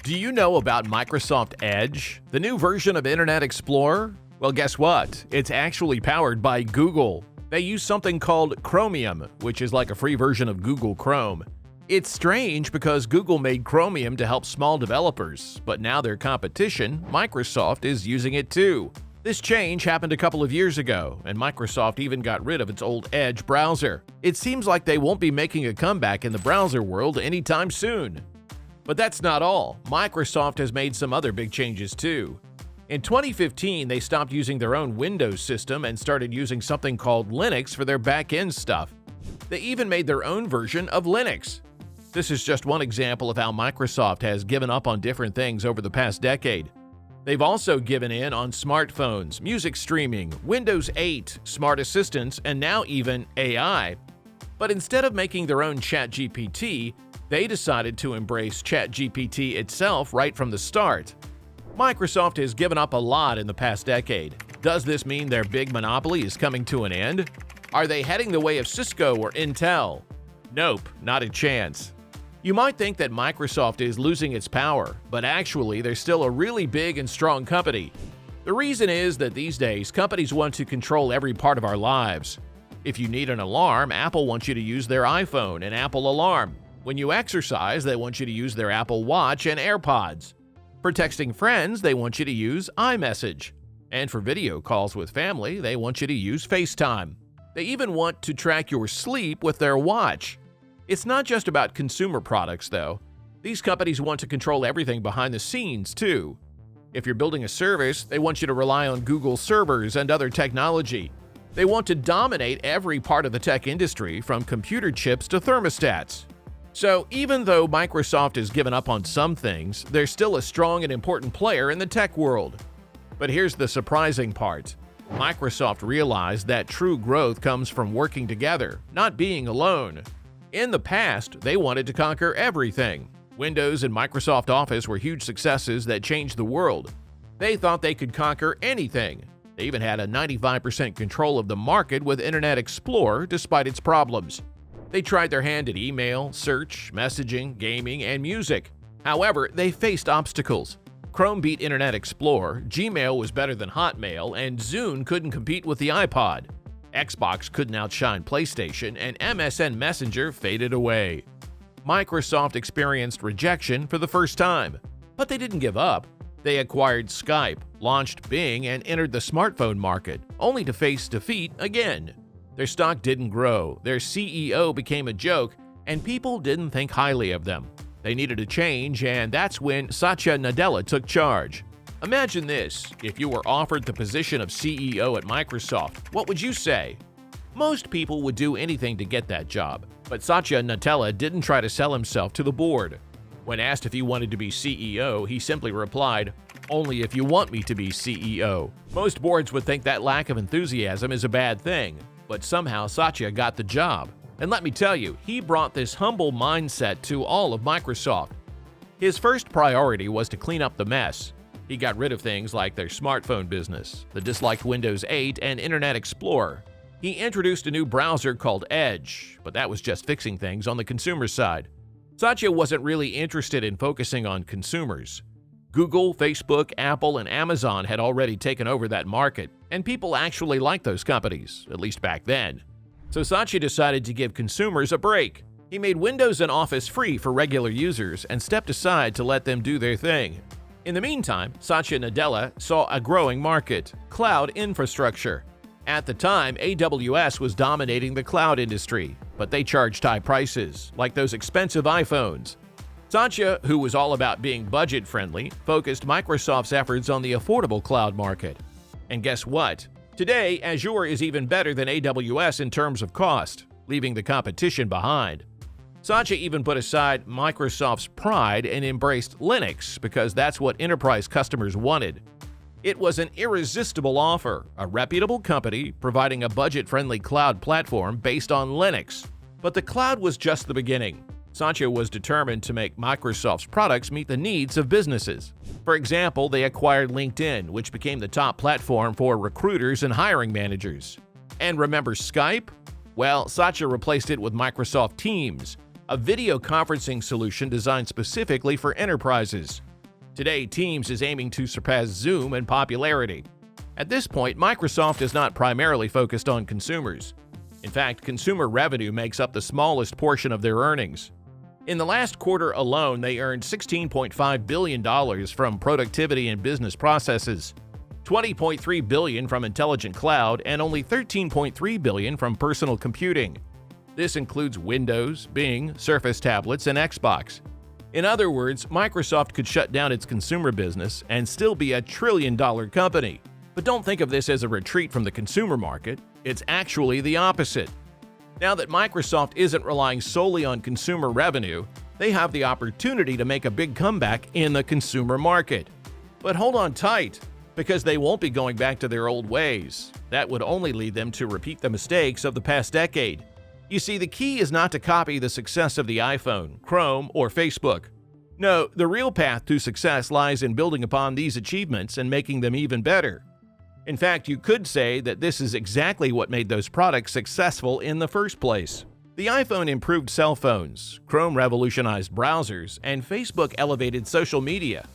Do you know about Microsoft Edge, the new version of Internet Explorer? Well, guess what? It's actually powered by Google. They use something called Chromium, which is like a free version of Google Chrome. It's strange because Google made Chromium to help small developers, but now their competition, Microsoft, is using it too. This change happened a couple of years ago, and Microsoft even got rid of its old Edge browser. It seems like they won't be making a comeback in the browser world anytime soon. But that's not all. Microsoft has made some other big changes too. In 2015, they stopped using their own Windows system and started using something called Linux for their back-end stuff. They even made their own version of Linux. This is just one example of how Microsoft has given up on different things over the past decade. They've also given in on smartphones, music streaming, Windows 8, smart assistants, and now even AI. But instead of making their own ChatGPT, they decided to embrace ChatGPT itself right from the start. Microsoft has given up a lot in the past decade. Does this mean their big monopoly is coming to an end? Are they heading the way of Cisco or Intel? Nope, not a chance. You might think that Microsoft is losing its power, but actually they're still a really big and strong company. The reason is that these days, companies want to control every part of our lives. If you need an alarm, Apple wants you to use their iPhone and Apple Alarm. When you exercise, they want you to use their Apple Watch and AirPods. For texting friends, they want you to use iMessage. And for video calls with family, they want you to use FaceTime. They even want to track your sleep with their watch. It's not just about consumer products, though. These companies want to control everything behind the scenes, too. If you're building a service, they want you to rely on Google servers and other technology. They want to dominate every part of the tech industry, from computer chips to thermostats. So even though Microsoft has given up on some things, they're still a strong and important player in the tech world. But here's the surprising part. Microsoft realized that true growth comes from working together, not being alone. In the past, they wanted to conquer everything. Windows and Microsoft Office were huge successes that changed the world. They thought they could conquer anything. They even had a 95% control of the market with Internet Explorer despite its problems. They tried their hand at email, search, messaging, gaming, and music. However, they faced obstacles. Chrome beat Internet Explorer, Gmail was better than Hotmail, and Zune couldn't compete with the iPod. Xbox couldn't outshine PlayStation, and MSN Messenger faded away. Microsoft experienced rejection for the first time. But they didn't give up. They acquired Skype, launched Bing, and entered the smartphone market, only to face defeat again. Their stock didn't grow, their CEO became a joke, and people didn't think highly of them. They needed a change, and that's when Satya Nadella took charge. Imagine this, if you were offered the position of CEO at Microsoft, what would you say? Most people would do anything to get that job, but Satya Nadella didn't try to sell himself to the board. When asked if he wanted to be CEO, he simply replied, "Only if you want me to be CEO." Most boards would think that lack of enthusiasm is a bad thing, but somehow Satya got the job. And let me tell you, he brought this humble mindset to all of Microsoft. His first priority was to clean up the mess. He got rid of things like their smartphone business, the disliked Windows 8, and Internet Explorer. He introduced a new browser called Edge, but that was just fixing things on the consumer side. Satya wasn't really interested in focusing on consumers. Google, Facebook, Apple, and Amazon had already taken over that market, and people actually liked those companies, at least back then. So Satya decided to give consumers a break. He made Windows and Office free for regular users and stepped aside to let them do their thing. In the meantime, Satya Nadella saw a growing market: cloud infrastructure. At the time, AWS was dominating the cloud industry, but they charged high prices, like those expensive iPhones. Satya, who was all about being budget-friendly, focused Microsoft's efforts on the affordable cloud market. And guess what? Today, Azure is even better than AWS in terms of cost, leaving the competition behind. Satya even put aside Microsoft's pride and embraced Linux because that's what enterprise customers wanted. It was an irresistible offer, a reputable company providing a budget-friendly cloud platform based on Linux. But the cloud was just the beginning. Satya was determined to make Microsoft's products meet the needs of businesses. For example, they acquired LinkedIn, which became the top platform for recruiters and hiring managers. And remember Skype? Well, Satya replaced it with Microsoft Teams, a video conferencing solution designed specifically for enterprises. Today, Teams is aiming to surpass Zoom in popularity. At this point, Microsoft is not primarily focused on consumers. In fact, consumer revenue makes up the smallest portion of their earnings. In the last quarter alone, they earned $16.5 billion from productivity and business processes, $20.3 billion from intelligent cloud, and only $13.3 billion from personal computing. This includes Windows, Bing, Surface tablets, and Xbox. In other words, Microsoft could shut down its consumer business and still be a trillion-dollar company. But don't think of this as a retreat from the consumer market. It's actually the opposite. Now that Microsoft isn't relying solely on consumer revenue, they have the opportunity to make a big comeback in the consumer market. But hold on tight, because they won't be going back to their old ways. That would only lead them to repeat the mistakes of the past decade. You see, the key is not to copy the success of the iPhone, Chrome, or Facebook. No, the real path to success lies in building upon these achievements and making them even better. In fact, you could say that this is exactly what made those products successful in the first place. The iPhone improved cell phones, Chrome revolutionized browsers, and Facebook elevated social media.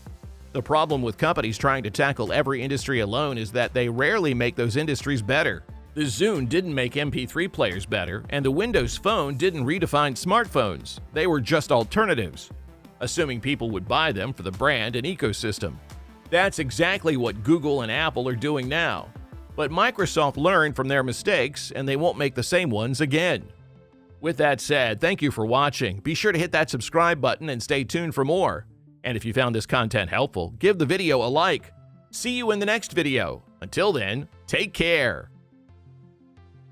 The problem with companies trying to tackle every industry alone is that they rarely make those industries better. The Zune didn't make MP3 players better, and the Windows Phone didn't redefine smartphones. They were just alternatives, assuming people would buy them for the brand and ecosystem. That's exactly what Google and Apple are doing now. But Microsoft learned from their mistakes, and they won't make the same ones again. With that said, thank you for watching. Be sure to hit that subscribe button and stay tuned for more. And if you found this content helpful, give the video a like. See you in the next video. Until then, take care.